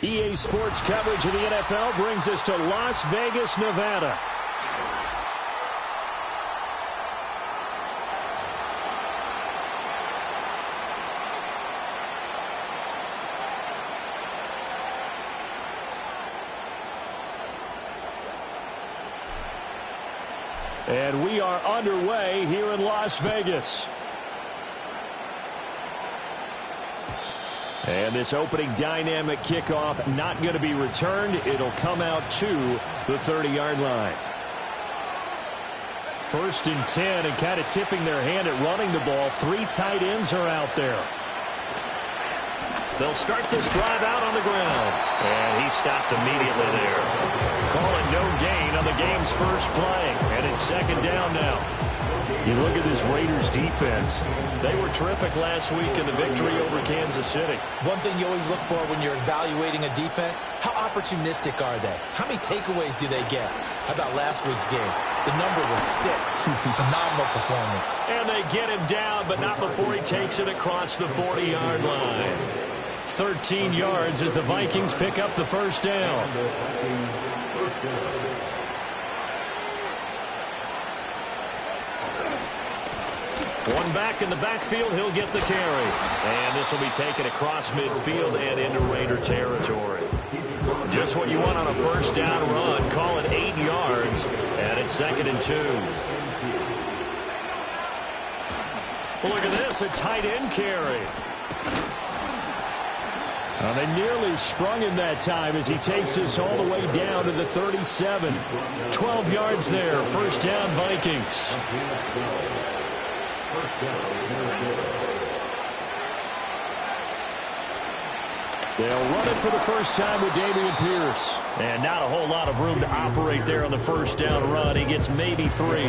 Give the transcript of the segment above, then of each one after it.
EA Sports coverage of the NFL brings us to Las Vegas, Nevada. And we are underway here in Las Vegas. And this opening dynamic kickoff not going to be returned. It'll come out to the 30-yard line. 1st and 10, and kind of tipping their hand at running the ball. 3 tight ends are out there. They'll start this drive out on the ground. And he stopped immediately there. Calling no gain on the game's first play. And it's 2nd down now. You look at this Raiders defense. They were terrific last week in the victory over Kansas City. One thing you always look for when you're evaluating a defense, how opportunistic are they? How many takeaways do they get? How about last week's game? The number was 6. Phenomenal performance. And they get him down, but not before he takes it across the 40-yard line. 13 yards as the Vikings pick up the 1st down. One back in the backfield, he'll get the carry. And this will be taken across midfield and into Raider territory. Just what you want on a 1st down run. Call it 8 yards, and it's 2nd and 2. Look at this, a tight end carry. Well, they nearly sprung him that time as he takes this all the way down to the 37. 12 yards there, 1st down Vikings. They'll run it for the first time with Dameon Pierce. And not a whole lot of room to operate there on the 1st down run. He gets maybe 3.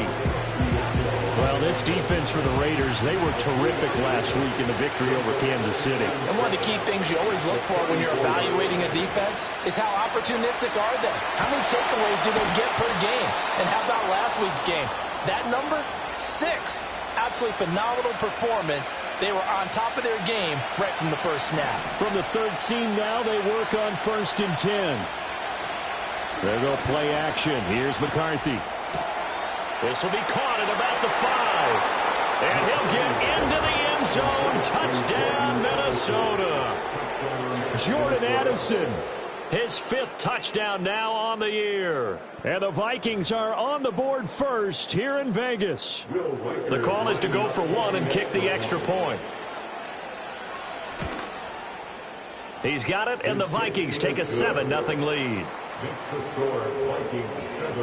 Well, this defense for the Raiders, they were terrific last week in the victory over Kansas City. And one of the key things you always look for when you're evaluating a defense is how opportunistic are they? How many takeaways do they get per game? And how about last week's game? That number? 6. Absolutely phenomenal performance. They were on top of their game right from the first snap. From the 13 now, they work on 1st and 10. There go play action. Here's McCarthy. This will be caught at about the 5. And he'll get into the end zone. Touchdown, Minnesota. Jordan Addison, his 5th touchdown now on the year. And the Vikings are on the board first here in Vegas. The call is to go for 1 and kick the extra point. He's got it, and the Vikings take a 7-0 lead. Makes the score Vikings 7,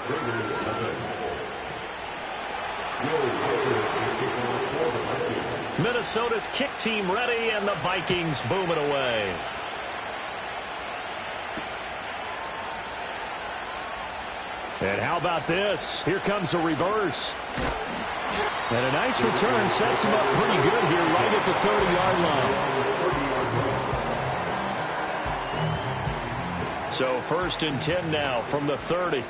Raiders 7. Minnesota's kick team ready, and the Vikings booming away. And how about this? Here comes a reverse. And a nice return sets him up pretty good here right at the 30-yard line. So 1st and 10 now from the 30.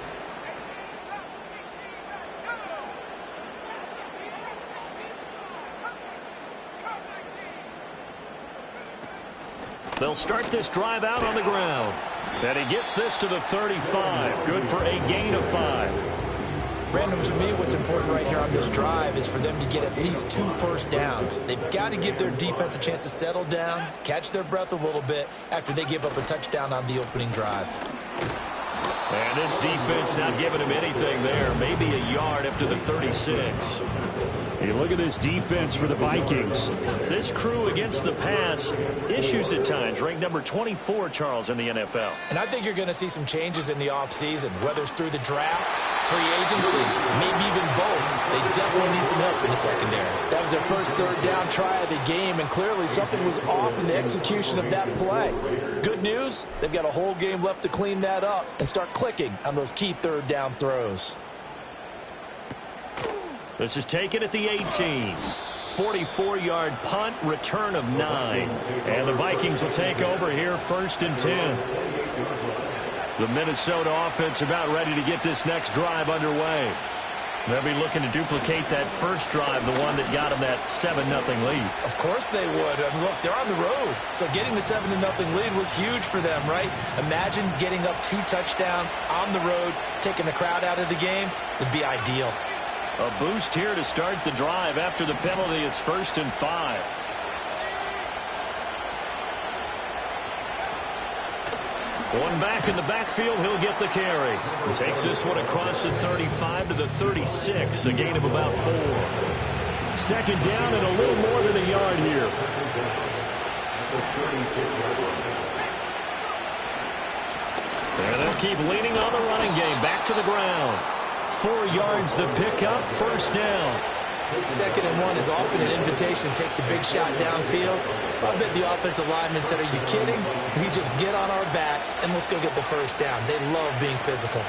They'll start this drive out on the ground. And he gets this to the 35. Good for a gain of 5. Brandon, to me, what's important right here on this drive is for them to get at least 2 first downs. They've got to give their defense a chance to settle down, catch their breath a little bit after they give up a touchdown on the opening drive. And this defense not giving him anything there. Maybe a yard up to the 36. You look at this defense for the Vikings. This crew against the pass, issues at times. Ranked number 24, Charles, in the NFL. And I think you're going to see some changes in the offseason, whether it's through the draft, free agency, maybe even both. They definitely need some help in the secondary. That was their first 3rd down try of the game, and clearly something was off in the execution of that play. Good news, they've got a whole game left to clean that up and start clicking on those key 3rd down throws. This is taken at the 18. 44-yard punt, return of 9. And the Vikings will take over here 1st and 10. The Minnesota offense about ready to get this next drive underway. They'll be looking to duplicate that first drive, the one that got them that 7-0 lead. Of course they would. I mean, look, they're on the road. So getting the 7-0 lead was huge for them, right? Imagine getting up 2 touchdowns on the road, taking the crowd out of the game. It'd be ideal. A boost here to start the drive. After the penalty, it's 1st and 5. One back in the backfield, he'll get the carry. Takes this one across the 35 to the 36, a gain of about 4. 2nd down and a little more than a yard here. And they'll keep leaning on the running game. Back to the ground. 4 yards the pickup, 1st down. 2nd and 1 is often an invitation to take the big shot downfield. I bet the offensive lineman said, are you kidding? We just get on our backs and let's go get the 1st down. They love being physical.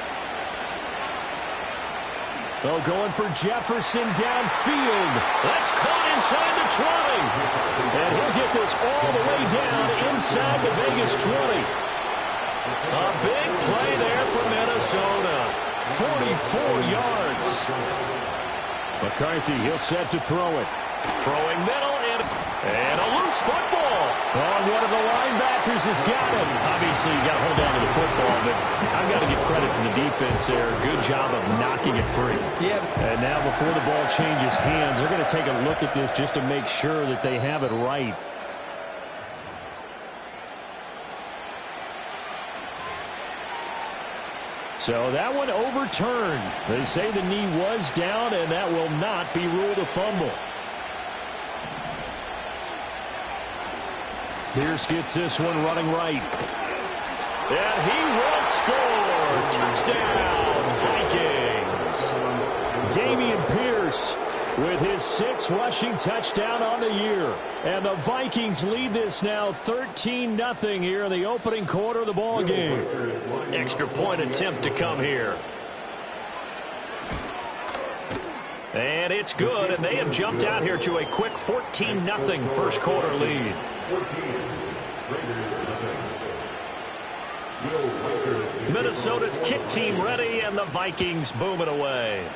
Oh, going for Jefferson downfield. That's caught inside the 20. And he'll get this all the way down inside the Vegas 20. A big play there for Minnesota. 44 yards. McCarthy, he'll set to throw it. Throwing middle and a loose football. Oh, one of the linebackers has got it. Obviously, you got to hold on to the football, but I've got to give credit to the defense there. Good job of knocking it free. Yeah. And now before the ball changes hands, they're going to take a look at this just to make sure that they have it right. So that one overturned. They say the knee was down, and that will not be ruled a fumble. Pierce gets this one running right. And he will score. Touchdown, Vikings. Dameon Pierce with his 6th rushing touchdown on the year. And the Vikings lead this now 13-0 here in the opening quarter of the ball game. Extra point attempt to come here. And it's good, and they have jumped out here to a quick 14-0 first quarter lead. Minnesota's kick team ready, and the Vikings booming away.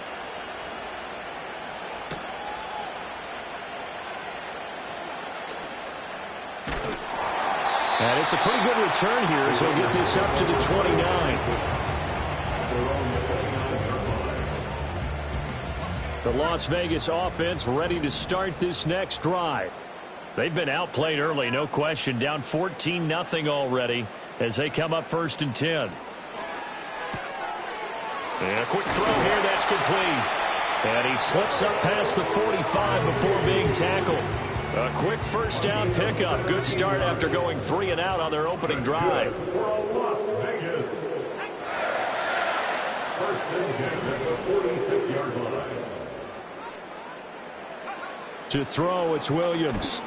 And it's a pretty good return here, so he'll get this up to the 29. The Las Vegas offense ready to start this next drive. They've been outplayed early, no question. Down 14-0 already as they come up 1st and 10. And a quick throw here, that's complete. And he slips up past the 45 before being tackled. A quick 1st down pickup. Good start after going 3 and out on their opening drive. Las Vegas. 1st and 10 at the 46-yard line. To throw, it's Williams.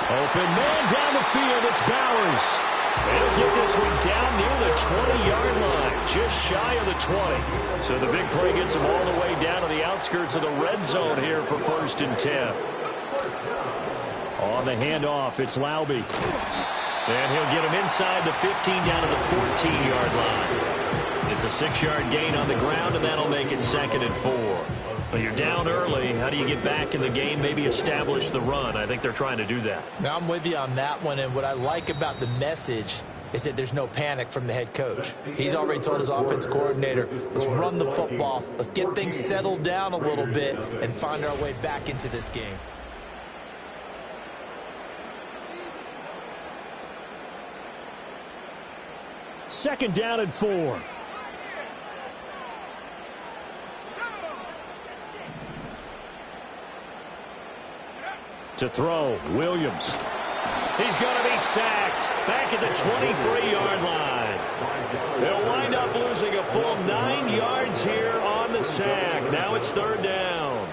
Open man down the field, it's Bowers. They'll get this one down near the 20-yard line, just shy of the 20. So the big play gets them all the way down to the outskirts of the red zone here for 1st and 10. On the handoff, it's Lvr. And he'll get him inside the 15 down to the 14-yard line. It's a 6-yard gain on the ground, and that'll make it 2nd and 4. Well, you're down early. How do you get back in the game, maybe establish the run? I think they're trying to do that. Now, I'm with you on that one, and what I like about the message is that there's no panic from the head coach. He's already told his offensive coordinator, let's run the football, let's get things settled down a little bit and find our way back into this game. Second down and 4. To throw, Williams. He's going to be sacked back at the 23-yard line. They'll wind up losing a full 9 yards here on the sack. Now it's 3rd down.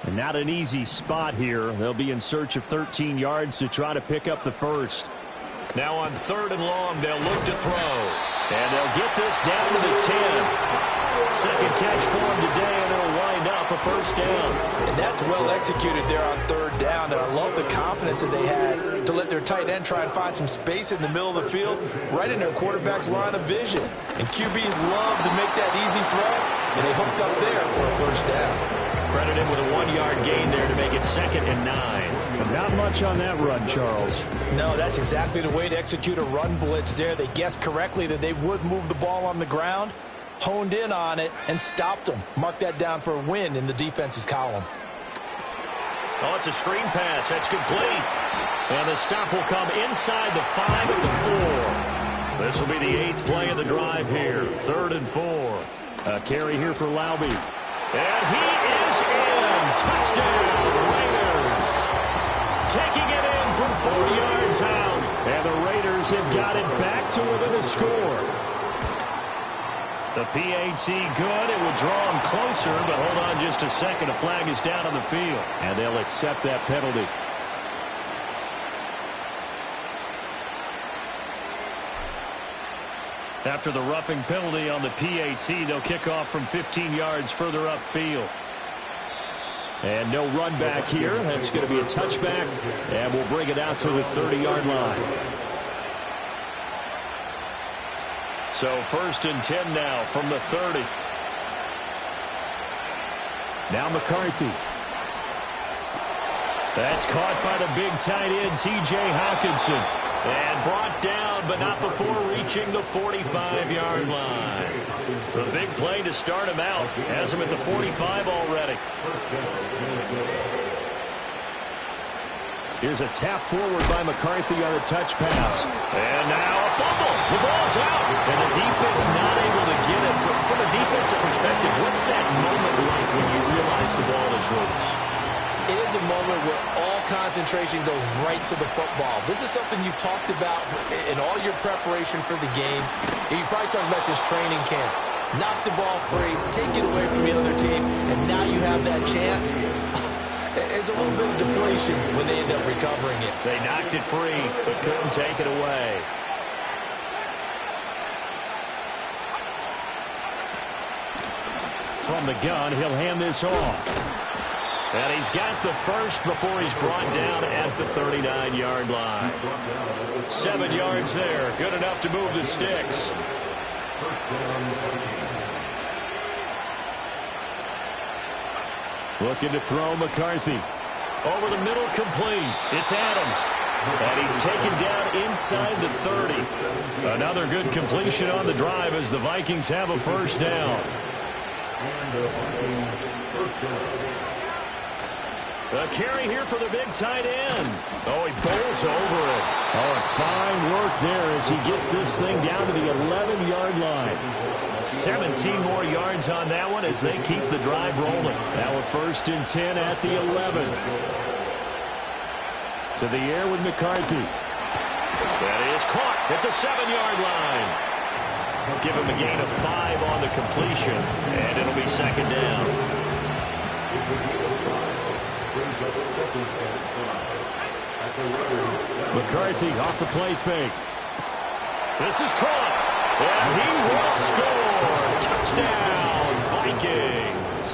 And not an easy spot here. They'll be in search of 13 yards to try to pick up the 1st. Now on 3rd and long, they'll look to throw. And they'll get this down to the 10. Second catch for him today, and it'll wind up a 1st down. And that's well executed there on 3rd down, and I love the confidence confidence that they had to let their tight end try and find some space in the middle of the field, right in their quarterback's line of vision. And QBs love to make that easy throw, and they hooked up there for a first down. Credit him with a 1-yard gain there to make it 2nd and 9. Not much on that run, Charles. No, that's exactly the way to execute a run blitz there. They guessed correctly that they would move the ball on the ground, honed in on it, and stopped them. Mark that down for a win in the defense's column. Oh, it's a screen pass. That's complete. And the stop will come inside the 5 at the 4. This will be the 8th play of the drive here. 3rd and 4. A carry here for Lvr. And he is in. Touchdown, Raiders. Taking it in from 4 yards out. And the Raiders have got it back to within a score. The PAT good. It will draw them closer, but hold on just a second. A flag is down on the field. And they'll accept that penalty. After the roughing penalty on the PAT, they'll kick off from 15 yards further upfield. And no run back here. That's going to be a touchback, and we'll bring it out to the 30-yard line. So 1st and 10 now from the 30. Now McCarthy. That's caught by the big tight end, T.J. Hockenson. And brought down, but not before reaching the 45-yard line. The big play to start him out. Has him at the 45 already. Here's a tap forward by McCarthy on the touch pass. And now a fumble. The ball's out. And the defense not able to get it. From a defensive perspective, what's that moment like when you realize the ball is loose? It is a moment where all concentration goes right to the football. This is something you've talked about in all your preparation for the game. You probably talked about since training camp. Knock the ball free, take it away from the other team, and now you have that chance. It's a little bit of deflation when they end up recovering it. They knocked it free, but couldn't take it away. From the gun, he'll hand this off. And he's got the first before he's brought down at the 39-yard line. 7 yards there. Good enough to move the sticks. Looking to throw McCarthy. Over the middle, complete. It's Adams. And he's taken down inside the 30. Another good completion on the drive as the Vikings have a first down. A carry here for the big tight end. Oh, he bowls over it. Oh, and fine work there as he gets this thing down to the 11-yard line. 17 more yards on that one as they keep the drive rolling. Now a 1st and 10 at the 11. To the air with McCarthy. That is caught at the 7-yard line. Give him a gain of 5 on the completion, and it'll be 2nd down. McCarthy off the play fake. This is caught, and he will score. Touchdown, Vikings.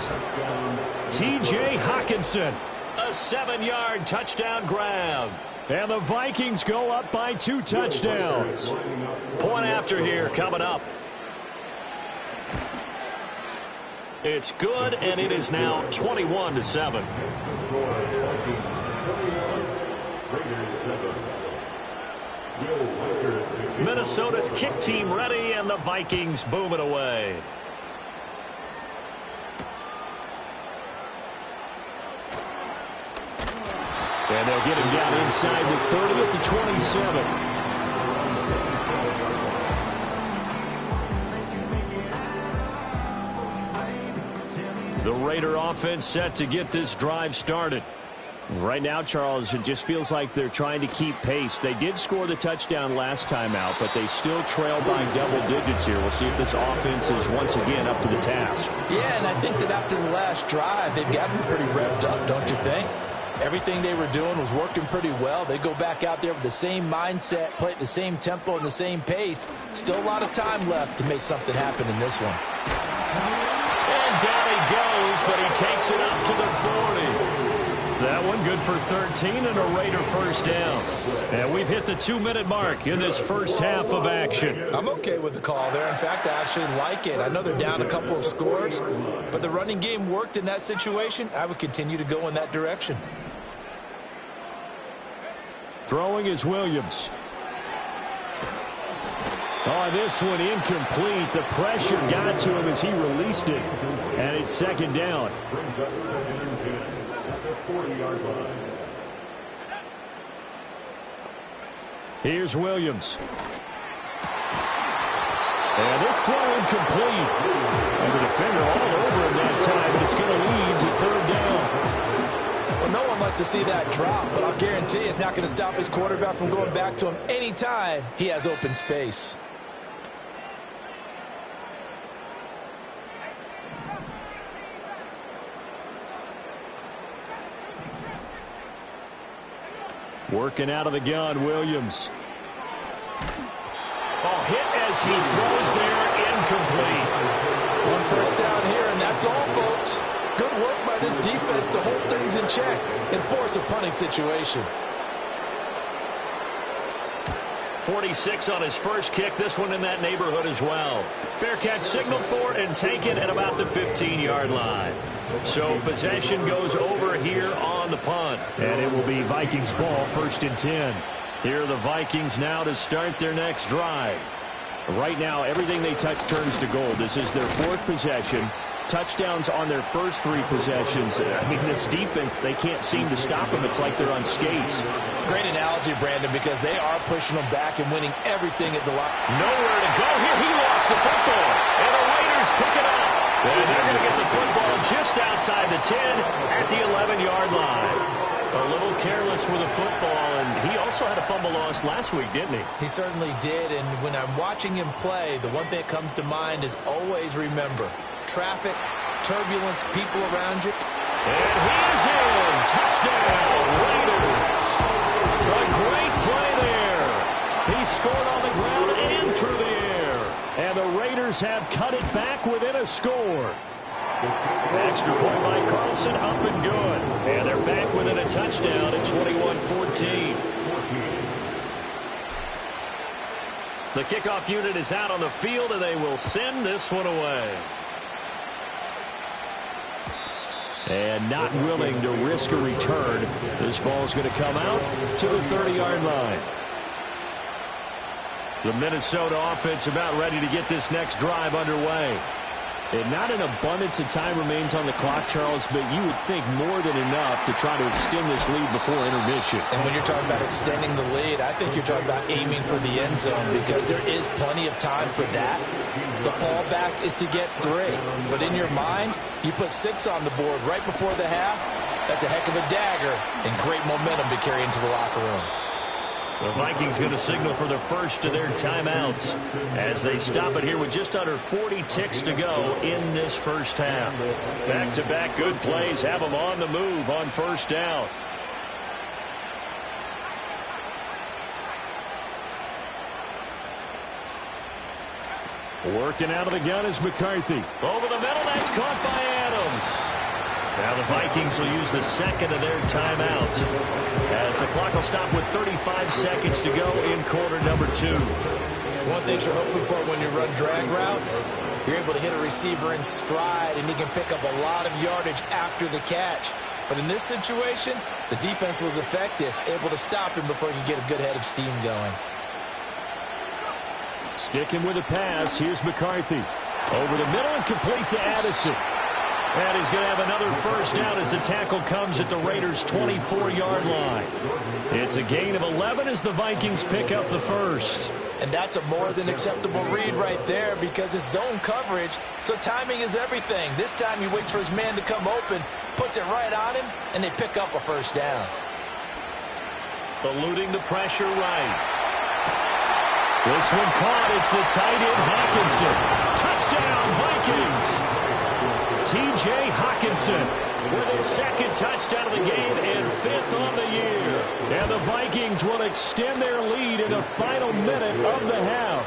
T.J. Hockenson, a 7-yard touchdown grab. And the Vikings go up by 2 touchdowns. Point after here coming up. It's good, and it is now 21-7. Minnesota's kick team ready, and the Vikings boom it away. And they'll get him down inside the 30 at the 27. The Raider offense set to get this drive started. Right now, Charles, it just feels like they're trying to keep pace. They did score the touchdown last time out, but they still trail by double digits here. We'll see if this offense is once again up to the task. Yeah, and I think that after the last drive, they've gotten pretty revved up, don't you think? Everything they were doing was working pretty well. They go back out there with the same mindset, play at the same tempo and the same pace. Still a lot of time left to make something happen in this one. And down he goes, but he takes it up to the 40. The That one good for 13 and a Raider first down. And we've hit the 2-minute mark in this first half of action. I'm okay with the call there. In fact, I actually like it. I know they're down a couple of scores, but the running game worked in that situation. I would continue to go in that direction. Throwing is Williams. Oh, this one incomplete. The pressure got to him as he released it. And it's second down. Brings up 2nd and 10 at the 40-yard line. Here's Williams. And this throw incomplete. And the defender all over him that time, but it's going to lead to third down. Well, no one likes to see that drop, but I'll guarantee it's not going to stop his quarterback from going back to him anytime he has open space. Working out of the gun, Williams. Oh, hit as he throws there, incomplete. One first down here, and that's all, folks. Good work by this defense to hold things in check and force a punting situation. 46 on his first kick. This one in that neighborhood as well. Fair catch signaled for and taken at about the 15-yard line. So possession goes over here on the punt. And it will be Vikings ball, 1st and 10. Here are the Vikings now to start their next drive. Right now, everything they touch turns to gold. This is their 4th possession. Touchdowns on their first 3 possessions. I mean, this defense, they can't seem to stop them. It's like they're on skates. Great analogy, Brandon, because they are pushing them back and winning everything at the line. Nowhere to go here. He lost the football. And the Raiders pick it up. And they're going to get the football just outside the 10 at the 11-yard line. A little careless with the football, and he also had a fumble loss last week, didn't he? He certainly did, and when I'm watching him play, the one thing that comes to mind is always remember, traffic, turbulence, people around you. And he is in. Touchdown, Raiders. A great play there. He scored on the ground and through the air. And the Raiders have cut it back within a score. Extra point by Carlson, up and good. And they're back within a touchdown at 21-14. The kickoff unit is out on the field, and they will send this one away. And not willing to risk a return. This ball is going to come out to the 30-yard line. The Minnesota offense about ready to get this next drive underway. And not an abundance of time remains on the clock, Charles, but you would think more than enough to try to extend this lead before intermission. And when you're talking about extending the lead, I think you're talking about aiming for the end zone because there is plenty of time for that. The fallback is to get 3. But in your mind, you put 6 on the board right before the half. That's a heck of a dagger and great momentum to carry into the locker room. The Vikings going to signal for the first of their timeouts as they stop it here with just under 40 ticks to go in this first half. Back-to-back good plays have them on the move on first down. Working out of the gun is McCarthy. Over the middle, that's caught by Adams. Now the Vikings will use the second of their timeouts as the clock will stop with 35 seconds to go in quarter number 2. One thing you're hoping for when you run drag routes, you're able to hit a receiver in stride and he can pick up a lot of yardage after the catch. But in this situation, the defense was effective, able to stop him before he could get a good head of steam going. Sticking with the pass, here's McCarthy. Over the middle and complete to Addison. And he's going to have another first down as the tackle comes at the Raiders' 24-yard line. It's a gain of 11 as the Vikings pick up the first. And that's a more than acceptable read right there because it's zone coverage, so timing is everything. This time he waits for his man to come open, puts it right on him, and they pick up a first down. Eluding the pressure right. This one caught. It's the tight end Hawkinson. Touchdown, Vikings. T.J. Hawkinson with his second touchdown of the game and 5th on the year. And the Vikings will extend their lead in the final minute of the half.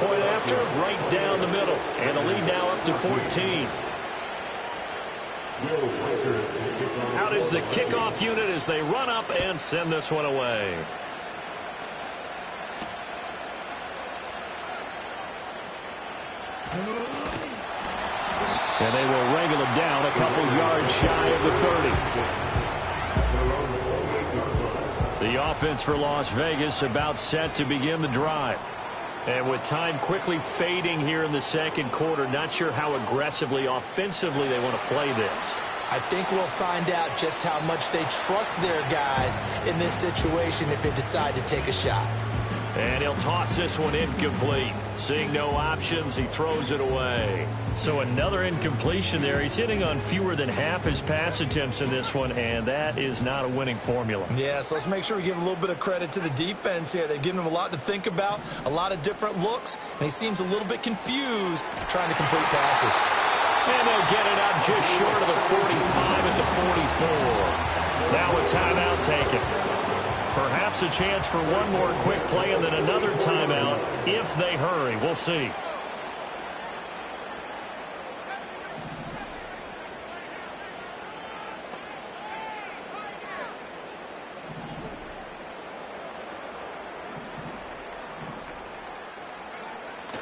Point after, right down the middle. And the lead now up to 14. Will Riker Out is the kickoff unit as they run up and send this one away. And they will wrangle him down a couple yards shy of the 30. The offense for Las Vegas about set to begin the drive. And with time quickly fading here in the second quarter, not sure how aggressively, offensively they want to play this. I think we'll find out just how much they trust their guys in this situation if they decide to take a shot. And he'll toss this one incomplete. Seeing no options, he throws it away. So another incompletion there. He's hitting on fewer than half his pass attempts in this one, and that is not a winning formula. Yeah, so let's make sure we give a little bit of credit to the defense here. They've given him a lot to think about, a lot of different looks, and he seems a little bit confused trying to complete passes. And they'll get it up just short of the 45 at the 44. Now a timeout taken. Perhaps a chance for one more quick play and then another timeout if they hurry. We'll see.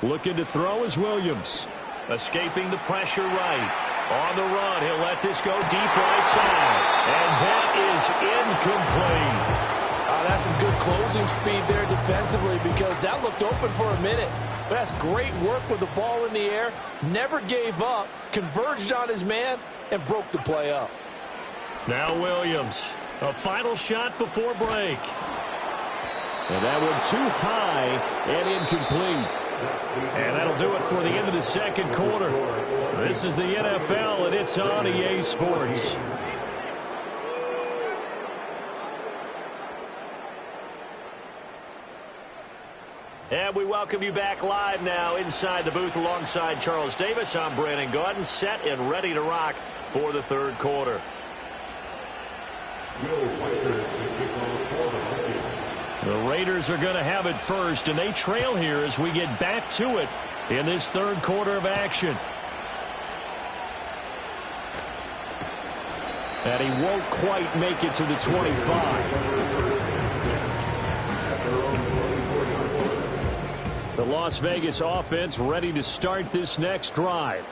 Looking to throw is Williams. Escaping the pressure right. On the run, he'll let this go deep right side. And that is incomplete. That's some good closing speed there defensively because that looked open for a minute. But that's great work with the ball in the air. Never gave up, converged on his man, and broke the play up. Now Williams. A final shot before break. And that one too high and incomplete. And that'll do it for the end of the second quarter. This is the NFL, and it's on EA Sports. And we welcome you back live now inside the booth alongside Charles Davis. I'm Brandon Gaudin, set and ready to rock for the third quarter. The Raiders are going to have it first, and they trail here as we get back to it in this third quarter of action. And he won't quite make it to the 25. The Las Vegas offense ready to start this next drive.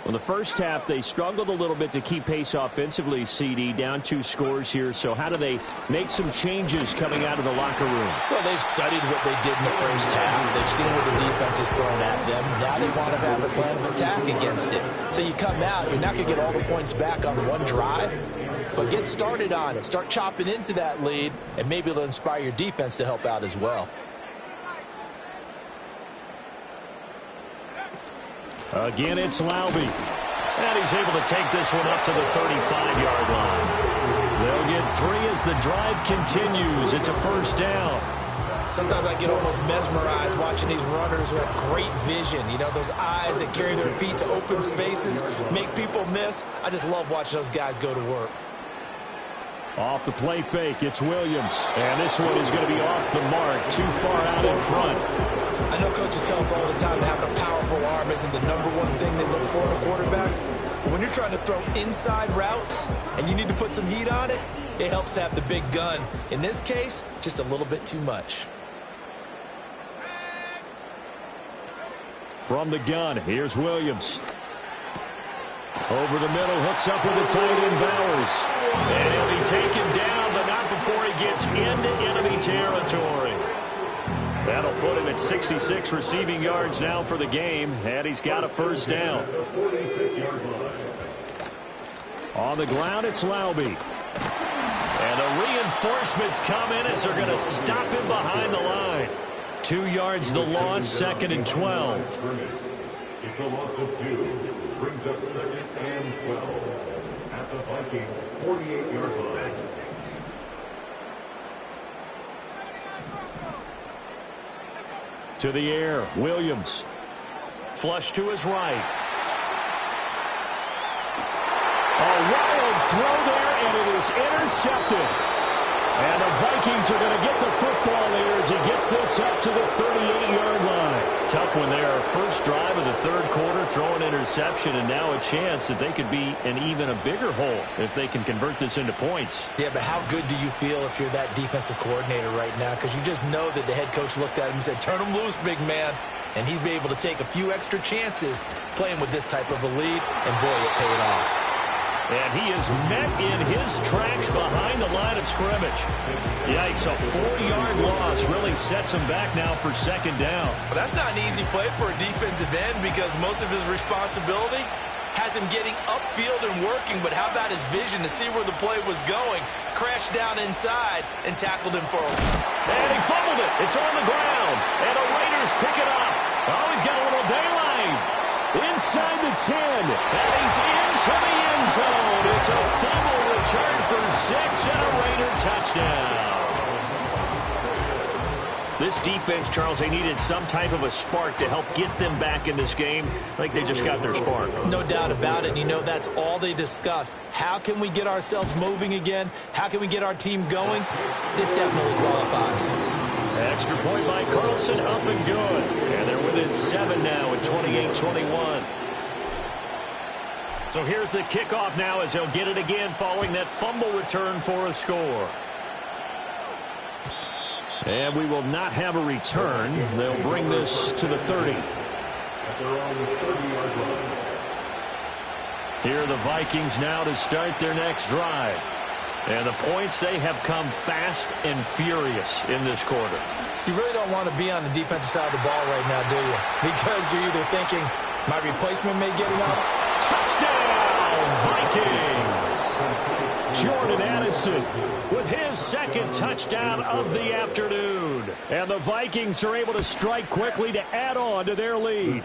In the first half, they struggled a little bit to keep pace offensively, CD, down 2 scores here. So how do they make some changes coming out of the locker room? Well, they've studied what they did in the first half. They've seen what the defense has thrown at them. Now they want to have a plan of attack against it. So you come out, you're not going to get all the points back on one drive, but get started on it. Start chopping into that lead, and maybe it'll inspire your defense to help out as well. Again, it's Lvr. And he's able to take this one up to the 35-yard line. They'll get 3 as the drive continues. It's a first down. Sometimes I get almost mesmerized watching these runners who have great vision. You know, those eyes that carry their feet to open spaces, make people miss. I just love watching those guys go to work. Off the play fake, it's Williams. And this one is going to be off the mark, too far out in front. I know coaches tell us all the time that having a powerful arm isn't the #1 thing they look for in a quarterback. But when you're trying to throw inside routes and you need to put some heat on it, it helps have the big gun. In this case, just a little bit too much. From the gun, here's Williams. Over the middle, hooks up with the tight end Bowers. And he'll be taken down, but not before he gets into enemy territory. That'll put him at 66 receiving yards now for the game, and he's got a first down. On the ground, it's Lvr. And the reinforcements come in as they're going to stop him behind the line. 2 yards the loss, 2nd and 12. It's a loss of 2. Brings up 2nd and 12 at the Vikings' 48-yard line. To the air, Williams. Flush to his right. A wild throw there, and it is intercepted. And the Vikings are going to get the football here as he gets this up to the 38-yard line. Tough one there. First drive of the third quarter, throw an interception, and now a chance that they could be in even a bigger hole if they can convert this into points. Yeah, but how good do you feel if you're that defensive coordinator right now? Because you just know that the head coach looked at him and said, turn him loose, big man. And he'd be able to take a few extra chances playing with this type of a lead, and boy, it paid off. And he is met in his tracks behind the line of scrimmage. Yikes, a 4-yard loss really sets him back now for second down. But that's not an easy play for a defensive end because most of his responsibility has him getting upfield and working, but how about his vision to see where the play was going, crashed down inside, and tackled him for a... And he fumbled it. It's on the ground. And the Raiders pick it up. Oh, he's got a little daylight. Inside the 10. And he's into the end zone. It's a fumble return for 6 and a Raider touchdown. This defense, Charles, they needed some type of a spark to help get them back in this game. I think they just got their spark. No doubt about it. You know, that's all they discussed. How can we get ourselves moving again? How can we get our team going? This definitely qualifies. Extra point by Carlson, up and good. And they're within 7 now at 28-21. So here's the kickoff now as they'll get it again following that fumble return for a score. And we will not have a return. They'll bring this to the 30. Here are the Vikings now to start their next drive. And the points, they have come fast and furious in this quarter. You really don't want to be on the defensive side of the ball right now, do you? Because you're either thinking, my replacement may get it out. Touchdown, Vikings! Jordan Addison with his second touchdown of the afternoon. And the Vikings are able to strike quickly to add on to their lead.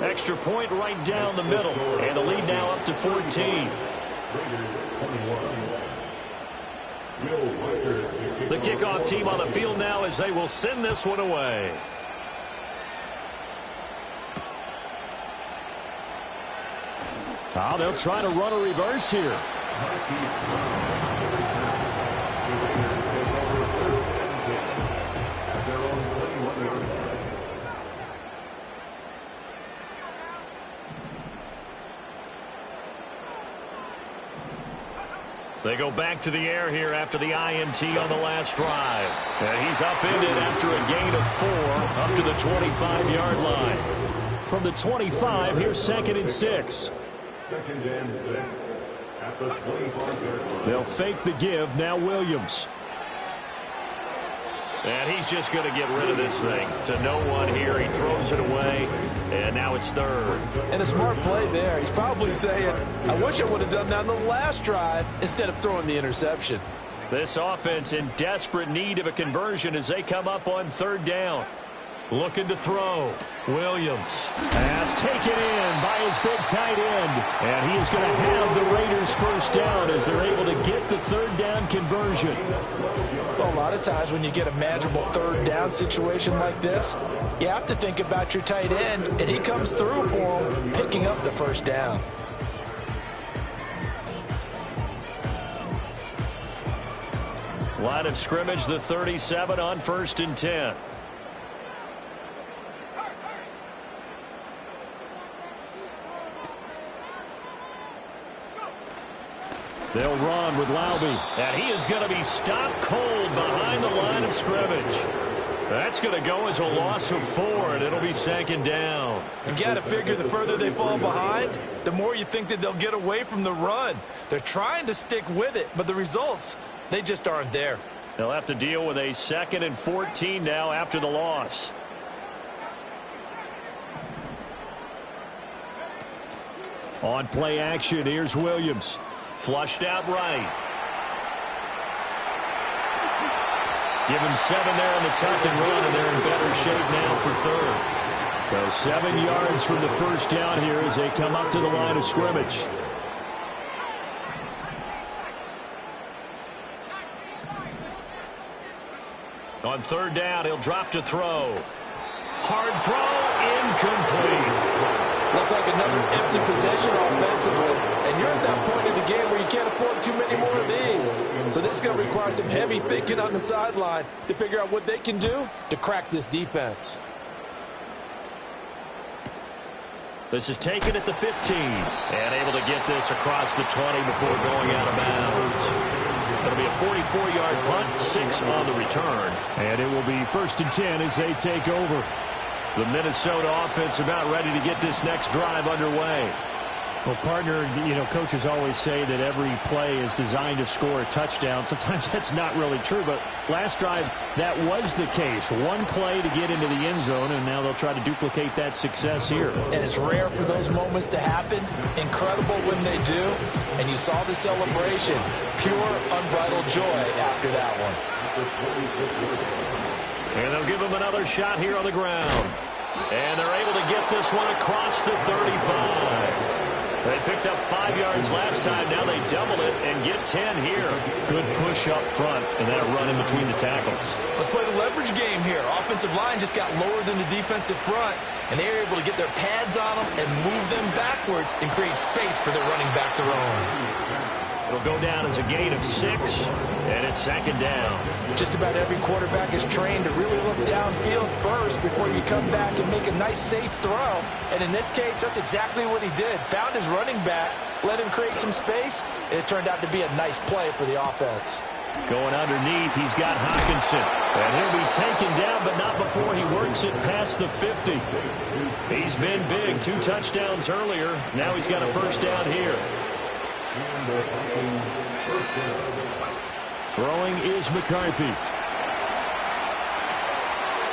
Extra point right down the middle. And the lead now up to 14. The kickoff team on the field now as they will send this one away. Oh, they'll try to run a reverse here. They go back to the air here after the INT on the last drive. And he's upended after a gain of 4 up to the 25-yard line. From the 25, here's 2nd and 6. 2nd and 6 at the 25-yard line. They'll fake the give. Now Williams. And he's just going to get rid of this thing to no one here. He throws it away, and now it's 3rd. And a smart play there. He's probably saying, I wish I would have done that on the last drive instead of throwing the interception. This offense in desperate need of a conversion as they come up on 3rd down. Looking to throw. Williams has taken in by his big tight end. And he is going to have the Raiders first down as they're able to get the 3rd down conversion. Well, a lot of times when you get a manageable 3rd down situation like this, you have to think about your tight end, and he comes through for him, picking up the 1st down. Line of scrimmage, the 37 on 1st and 10. They'll run with Lvr. And he is going to be stopped cold behind the line of scrimmage. That's going to go as a loss of 4, and it'll be 2nd down. You've got to figure the further they fall behind, the more you think that they'll get away from the run. They're trying to stick with it, but the results, they just aren't there. They'll have to deal with a 2nd and 14 now after the loss. On play action, here's Williams. Flushed out right. Give him 7 there on the tuck and run, and they're in better shape now for 3rd. So 7 yards from the first down here as they come up to the line of scrimmage. On 3rd down, he'll drop to throw. Hard throw, incomplete. Looks like another empty possession offensively, and you're at that point in the game where you can't afford too many more of these. So this is going to require some heavy thinking on the sideline to figure out what they can do to crack this defense. This is taken at the 15 and able to get this across the 20 before going out of bounds. It'll be a 44-yard punt, 6 on the return. And it will be 1st and 10 as they take over. The Minnesota offense about ready to get this next drive underway. Well, partner, coaches always say that every play is designed to score a touchdown. Sometimes that's not really true, but last drive, that was the case. One play to get into the end zone, and now they'll try to duplicate that success here. And it's rare for those moments to happen. Incredible when they do. And you saw the celebration. Pure, unbridled joy after that one. And they'll give them another shot here on the ground. And they're able to get this one across the 35. They picked up 5 yards last time. Now they double it and get 10 here. Good push up front and then a run in between the tackles. Let's play the leverage game here. Offensive line just got lower than the defensive front, and they were able to get their pads on them and move them backwards and create space for their running back to roam. It'll go down as a gain of 6, and it's 2nd down. Just about every quarterback is trained to really look downfield first before you come back and make a nice, safe throw. And in this case, that's exactly what he did. Found his running back, let him create some space, and it turned out to be a nice play for the offense. Going underneath, he's got Hockenson. And he'll be taken down, but not before he works it past the 50. He's been big. 2 touchdowns earlier. Now he's got a 1st down here. Throwing is McCarthy.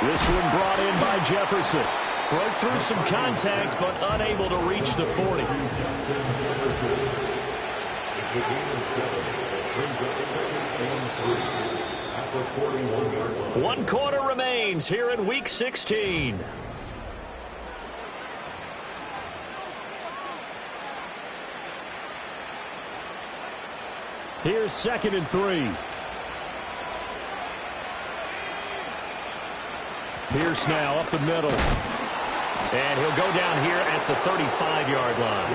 This one brought in by Jefferson. Broke through some contact, but unable to reach the 40. One quarter remains here in Week 16. Here's 2nd and 3. Pierce now up the middle. And he'll go down here at the 35-yard line.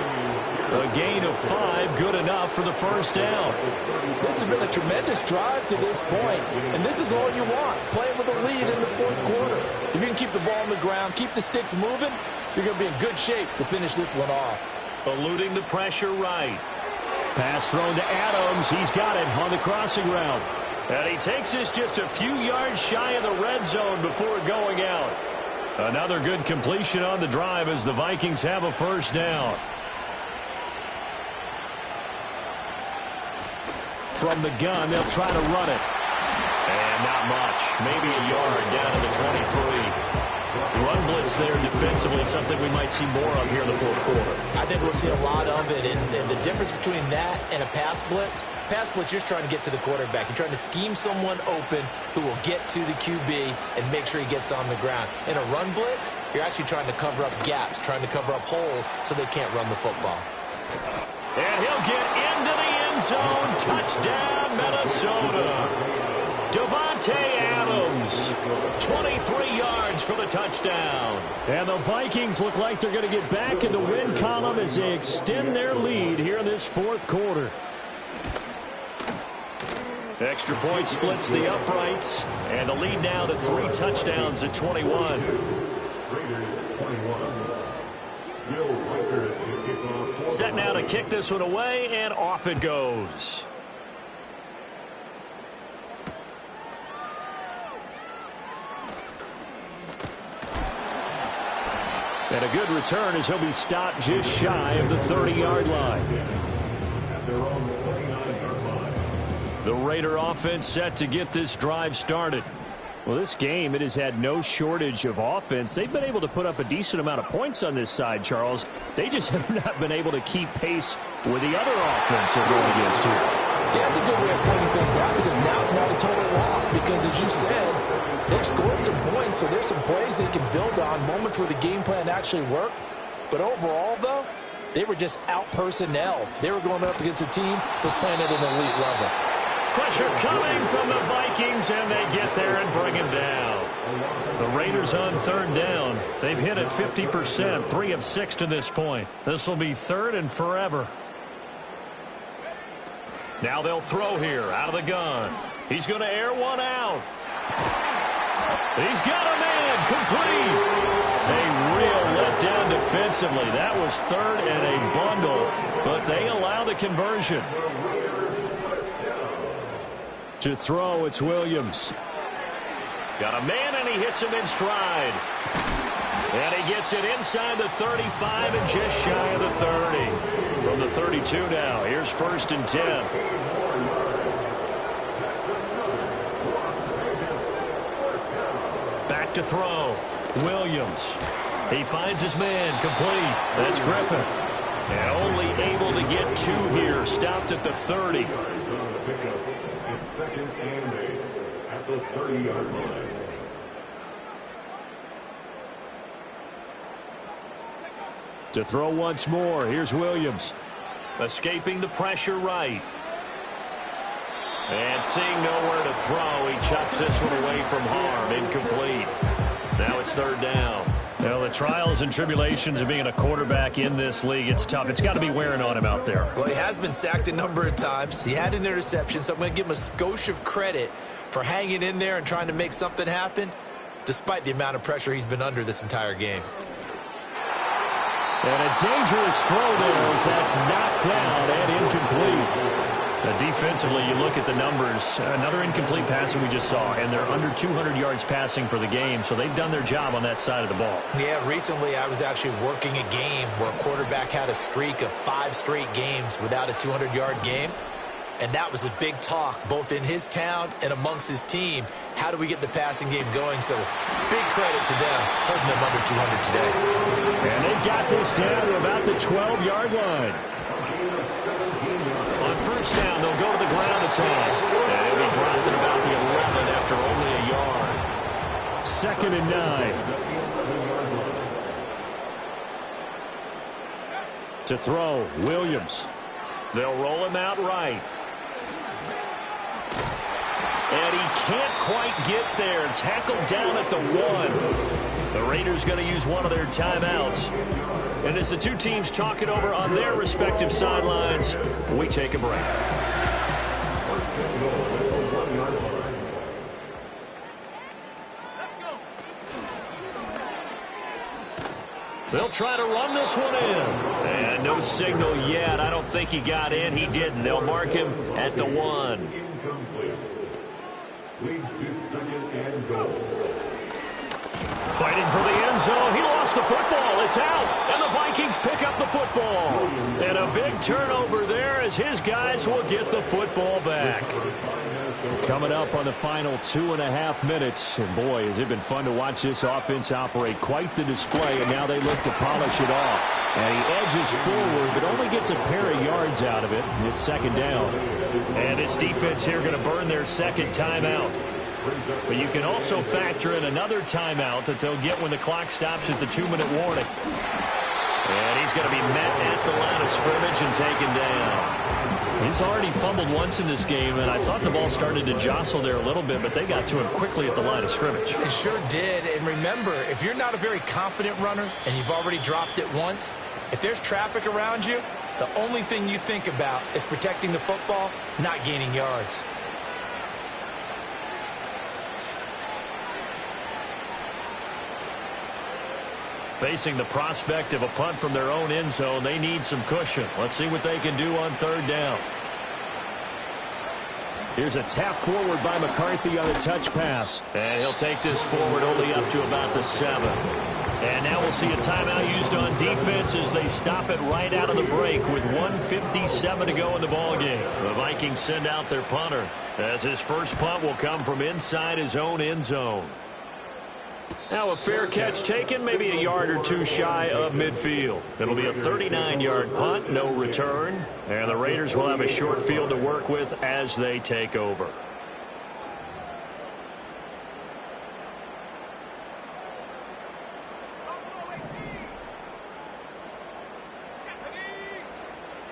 A gain of 5, good enough for the 1st down. This has been a tremendous drive to this point, and this is all you want, playing with a lead in the 4th quarter. If you can keep the ball on the ground, keep the sticks moving, you're going to be in good shape to finish this one off. Eluding the pressure right. Pass thrown to Adams. He's got it on the crossing route. And he takes this just a few yards shy of the red zone before going out. Another good completion on the drive as the Vikings have a 1st down. From the gun, they'll try to run it. And not much. Maybe a yard down to the 23. Run blitz there defensively, something we might see more of here in the 4th quarter. I think we'll see a lot of it, and the difference between that and a pass blitz, you're just trying to get to the quarterback. You're trying to scheme someone open who will get to the QB and make sure he gets on the ground. In a run blitz, you're actually trying to cover up gaps, trying to cover up holes so they can't run the football. And he'll get into the end zone. Touchdown, Minnesota. Davante Adams, 23 yards for the touchdown. And the Vikings look like they're going to get back in the win column as they extend their lead here in this 4th quarter. Extra point splits the uprights, and the lead now to 3 touchdowns at 21. Set now to kick this one away, and off it goes. And a good return as he'll be stopped just shy of the 30-yard line. The Raider offense set to get this drive started. Well, this game, it has had no shortage of offense. They've been able to put up a decent amount of points on this side, Charles. They just have not been able to keep pace with the other offense they're going against here. Yeah, that's a good way of pointing things out because now it's not a total loss because, as you said, they've scored some points, so there's some plays they can build on, moments where the game plan actually worked. But overall, though, they were just out-personnel. They were going up against a team that's playing at an elite level. Pressure coming from the Vikings, and they get there and bring him down. The Raiders on 3rd down. They've hit it 50%, 3 of 6 to this point. This will be 3rd and forever. Now they'll throw here out of the gun. He's going to air one out. He's got a man complete. A real letdown defensively. That was third and a bundle, but they allow the conversion. To throw, it's Williams. Got a man, and he hits him in stride. And he gets it inside the 35 and just shy of the 30. From the 32 now, here's 1st and 10. Back to throw. Williams. He finds his man complete. That's Griffith. And only able to get 2 here. Stopped at the 30. It's 2nd and 8 at the 30-yard line. To throw once more. Here's Williams. Escaping the pressure right. And seeing nowhere to throw, he chucks this one away from harm. Incomplete. Now it's 3rd down. Well, the trials and tribulations of being a quarterback in this league, it's tough. It's got to be wearing on him out there. Well, he has been sacked a number of times. He had an interception, so I'm going to give him a skosh of credit for hanging in there and trying to make something happen, despite the amount of pressure he's been under this entire game. And a dangerous throw there as that's knocked down and incomplete. Defensively, you look at the numbers. Another incomplete passing we just saw, and they're under 200 yards passing for the game, so they've done their job on that side of the ball. Yeah, recently I was actually working a game where a quarterback had a streak of 5 straight games without a 200-yard game, and that was a big talk both in his town and amongst his team. How do we get the passing game going? So big credit to them holding them under 200 today. And they've got this down to about the 12-yard line. On 1st down, they'll go to the ground attack. And it'll be dropped at about the 11 after only a yard. 2nd and 9. To throw, Williams. They'll roll him out right. And he can't quite get there. Tackled down at the 1. The Raiders going to use one of their timeouts. And as the two teams talk it over on their respective sidelines, we take a break. They'll try to run this one in. And no signal yet. I don't think he got in. He didn't. They'll mark him at the 1. Incomplete. Leads to 2nd and goal. Fighting for the end zone. He lost the football. It's out. And the Vikings pick up the football. And a big turnover there as his guys will get the football back. Coming up on the final 2.5 minutes. And boy, has it been fun to watch this offense operate. Quite the display. And now they look to polish it off. And he edges forward, but only gets a pair of yards out of it. It's 2nd down. And this defense here going to burn their 2nd timeout. But you can also factor in another timeout that they'll get when the clock stops at the 2-minute warning. And he's going to be met at the line of scrimmage and taken down. He's already fumbled once in this game, and I thought the ball started to jostle there a little bit, but they got to him quickly at the line of scrimmage. It sure did. And remember, if you're not a very confident runner and you've already dropped it once, if there's traffic around you, the only thing you think about is protecting the football, not gaining yards. Facing the prospect of a punt from their own end zone, they need some cushion. Let's see what they can do on 3rd down. Here's a tap forward by McCarthy on a touch pass. And he'll take this forward only up to about the 7. And now we'll see a timeout used on defense as they stop it right out of the break with 1:57 to go in the ballgame. The Vikings send out their punter as his first punt will come from inside his own end zone. Now a fair catch taken, maybe a yard or 2 shy of midfield. It'll be a 39-yard punt, no return. And the Raiders will have a short field to work with as they take over.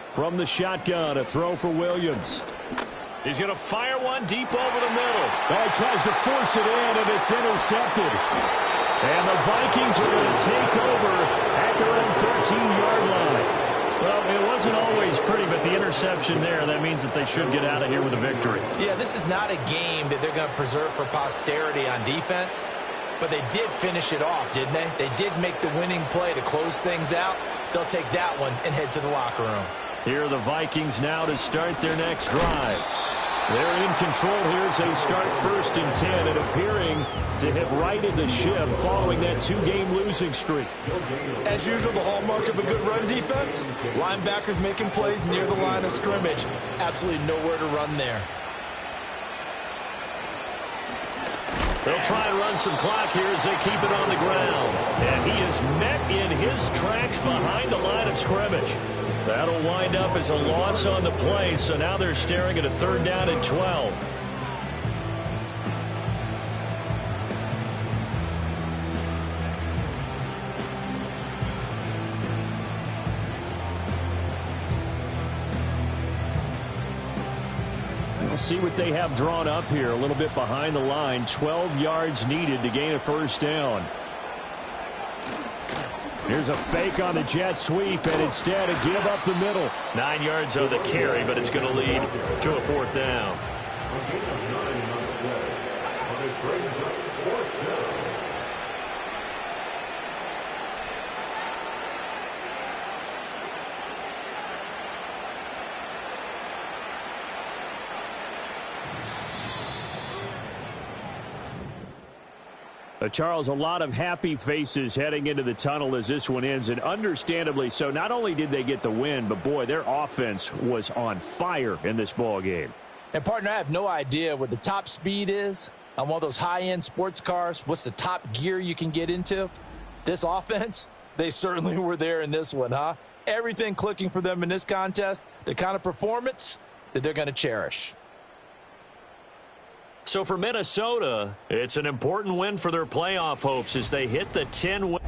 From the shotgun, a throw for Williams. He's going to fire one deep over the middle. He tries to force it in, and it's intercepted. And the Vikings are going to take over at their own 13-yard line. Well, it wasn't always pretty, but the interception there, that means that they should get out of here with a victory. Yeah, this is not a game that they're going to preserve for posterity on defense, but they did finish it off, didn't they? They did make the winning play to close things out. They'll take that one and head to the locker room. Here are the Vikings now to start their next drive. They're in control here as they start 1st and 10 and appearing to have righted the ship following that 2-game losing streak. As usual, the hallmark of a good run defense, linebackers making plays near the line of scrimmage. Absolutely nowhere to run there. They'll try and run some clock here as they keep it on the ground. And he is met in his tracks behind the line of scrimmage. That'll wind up as a loss on the play, so now they're staring at a 3rd down and 12. We'll see what they have drawn up here a little bit behind the line. 12 yards needed to gain a 1st down. Here's a fake on the jet sweep, and instead a give up the middle. 9 yards on the carry, but it's going to lead to a 4th down. Charles, a lot of happy faces heading into the tunnel as this one ends, and understandably so. Not only did they get the win, but, boy, their offense was on fire in this ball game. And, partner, I have no idea what the top speed is on one of those high-end sports cars. What's the top gear you can get into? This offense, they certainly were there in this one, huh? Everything clicking for them in this contest, the kind of performance that they're going to cherish. So for Minnesota, it's an important win for their playoff hopes as they hit the 10 win.